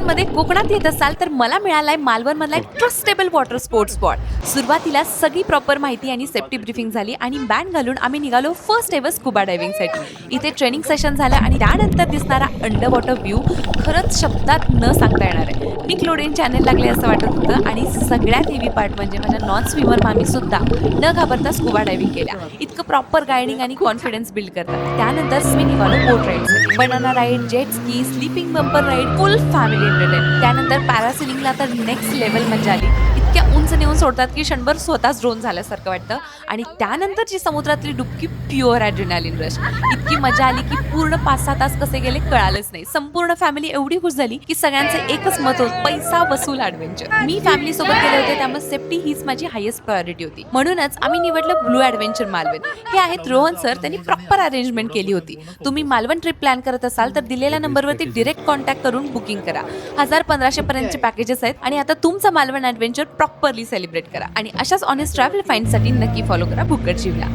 मध्ये कोकणात येत असाल तर मला मिळालाय मालवणमधला एक ट्रस्टेबल वॉटर स्पोर्ट्स स्पॉट. सुरुवातीला सगळी प्रॉपर माहिती आणि सेफ्टी ब्रीफिंग झाली आणि बँड घालून आम्ही निघालो फर्स्ट एव्हर स्कुबा डायव्हिंगसाठी. इथे ट्रेनिंग सेशन झालं आणि त्यानंतर दिसणारा अंडर वॉटर व्ह्यू खरंच शब्दात न सांगता येणार आहे. मी क्लोरीन चॅनल लागले असं वाटत होतं आणि सगळ्यात हेवी पार्ट म्हणजे माझ्या नॉन स्विमर मामी सुद्धा न घाबरता स्कुबा डायव्हिंग केल्या. इतकं प्रॉपर गायडिंग आणि कॉन्फिडन्स बिल्ड करतात. त्यानंतर मी निघालो boat ride, banana ride, jet ski, sleeping bumper ride, full family entertain. त्यानंतर पॅरासेलिंगला तर नेक्स्ट लेवल मजा आली. इतक्या उंच नेऊन सोडतात की क्षणभर स्वतःच ड्रोन झाल्यासारखं वाटतं. आणि त्यानंतरची समुद्रातली डुबकी प्युअर ॲड्रेनालिन रश. इतकी मजा आली की पूर्ण 5-6 तास कसे गेले कळालंच नाही. संपूर्ण फॅमिली एवढी खुश झाली की सगळ्यांचं एकच मत होतं, पैसा वसूल ॲडव्हेंचर. मी फॅमिली सोबत गेले होते त्यामुळे सेफ्टी हीच माझी हायेस्ट प्रायोरिटी होती. म्हणूनच आम्ही निवडलं ब्लू ॲडव्हेंचर मालवण. हे आहेत रोहन सर, त्यांनी प्रॉपर अरेंजमेंट केली होती. तुम्ही मालवण ट्रिप प्लॅन करत असाल तर दिलेल्या नंबरवरती डिरेक्ट कॉन्टॅक्ट करून बुकिंग करा. 1000-1500 पर्यंतचे पॅकेजेस आहेत आणि आता तुमचं मालवण ॲडव्हेंचर प्रॉपरली सेलिब्रेट करा. आणि अशाच ऑनेस्ट ट्रॅव्हल फाइंडसाठी नक्की फॉलो करा भुक्कड शिवला.